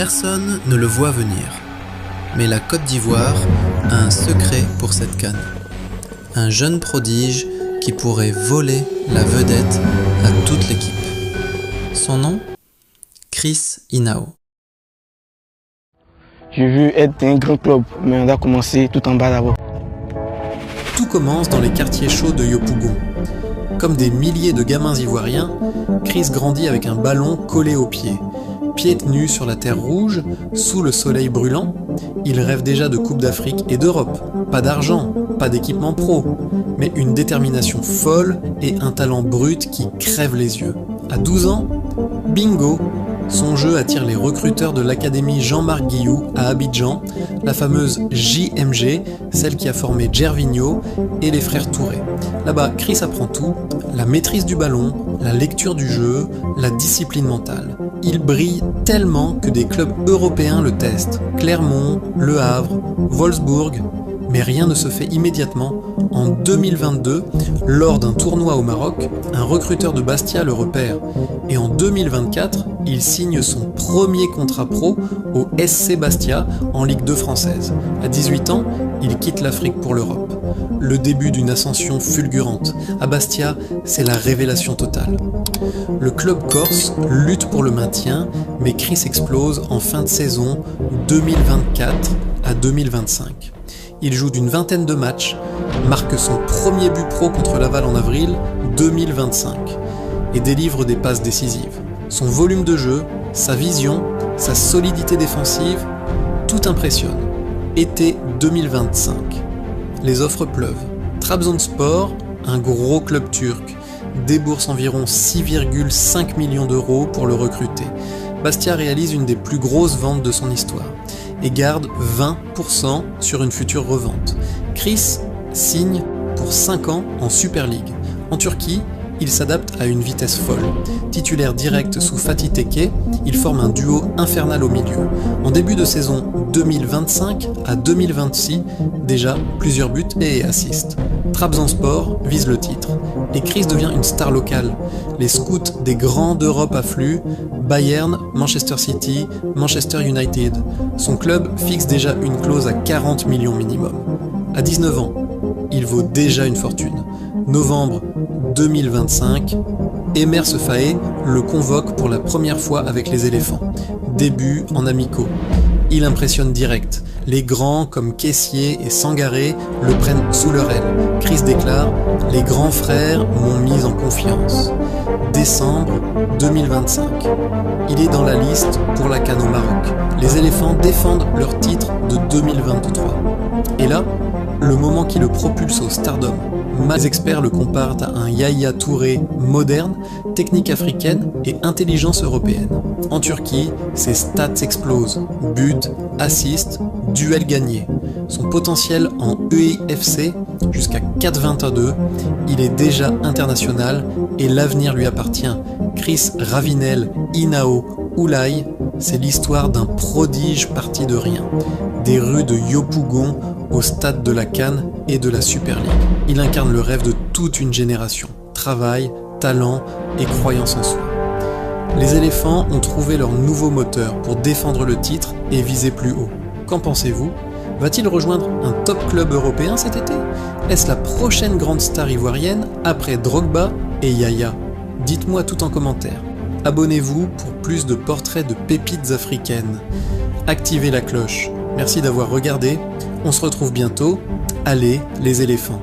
Personne ne le voit venir, mais la Côte d'Ivoire a un secret pour cette CAN. Un jeune prodige qui pourrait voler la vedette à toute l'équipe. Son nom ? Chris Inao. Je veux être un grand club, mais on doit commencer tout en bas d'abord. Tout commence dans les quartiers chauds de Yopougon. Comme des milliers de gamins ivoiriens, Chris grandit avec un ballon collé aux pieds. Pieds nus sur la terre rouge, sous le soleil brûlant, il rêve déjà de Coupe d'Afrique et d'Europe. Pas d'argent, pas d'équipement pro, mais une détermination folle et un talent brut qui crève les yeux. À 12 ans, bingo! Son jeu attire les recruteurs de l'académie Jean-Marc Guilloux à Abidjan, la fameuse JMG, celle qui a formé Gervinho et les frères Touré. Là-bas, Chris apprend tout, la maîtrise du ballon, la lecture du jeu, la discipline mentale. Il brille tellement que des clubs européens le testent. Clermont, Le Havre, Wolfsburg, mais rien ne se fait immédiatement. En 2022, lors d'un tournoi au Maroc, un recruteur de Bastia le repère. Et en 2024, il signe son premier contrat pro au SC Bastia en Ligue 2 française. À 18 ans, il quitte l'Afrique pour l'Europe. Le début d'une ascension fulgurante. À Bastia, c'est la révélation totale. Le club corse lutte pour le maintien, mais Chris explose en fin de saison 2024 à 2025. Il joue d'une vingtaine de matchs, marque son premier but pro contre Laval en avril 2025 et délivre des passes décisives. Son volume de jeu, sa vision, sa solidité défensive, tout impressionne. Été 2025. Les offres pleuvent. Trabzonspor, un gros club turc, débourse environ 6,5 millions d'euros pour le recruter. Bastia réalise une des plus grosses ventes de son histoire et garde 20% sur une future revente. Chris signe pour 5 ans en Super League. En Turquie, il s'adapte à une vitesse folle. Titulaire direct sous Fatih Tekke, il forme un duo infernal au milieu. En début de saison 2025 à 2026, déjà plusieurs buts et assists. Trabzonspor vise le titre et Chris devient une star locale. Les scouts des grands d'Europe affluent, Bayern, Manchester City, Manchester United. Son club fixe déjà une clause à 40 millions minimum. À 19 ans, il vaut déjà une fortune. Novembre 2025, Emer Sefaé le convoque pour la première fois avec les éléphants. Début en amicaux. Il impressionne direct. Les grands comme Kessié et Sangaré le prennent sous leur aile. Chris déclare « Les grands frères m'ont mis en confiance ». Décembre 2025. Il est dans la liste pour la CAN au Maroc. Les éléphants défendent leur titre de 2023. Et là, le moment qui le propulse au stardom. Les experts le comparent à un Yaya Touré moderne, technique africaine et intelligence européenne. En Turquie, ses stats explosent. Buts, assists, duels gagnés. Son potentiel en EIFC, jusqu'à 4,22, il est déjà international et l'avenir lui appartient. Chris Ravinel Inao Oulay, c'est l'histoire d'un prodige parti de rien. Des rues de Yopougon au stade de la CAN et de la Super League. Il incarne le rêve de toute une génération. Travail, talent et croyance en soi. Les éléphants ont trouvé leur nouveau moteur pour défendre le titre et viser plus haut. Qu'en pensez-vous ? Va-t-il rejoindre un top club européen cet été ? Est-ce la prochaine grande star ivoirienne après Drogba et Yaya ? Dites-moi tout en commentaire. Abonnez-vous pour plus de portraits de pépites africaines. Activez la cloche. Merci d'avoir regardé. On se retrouve bientôt. Allez, les éléphants.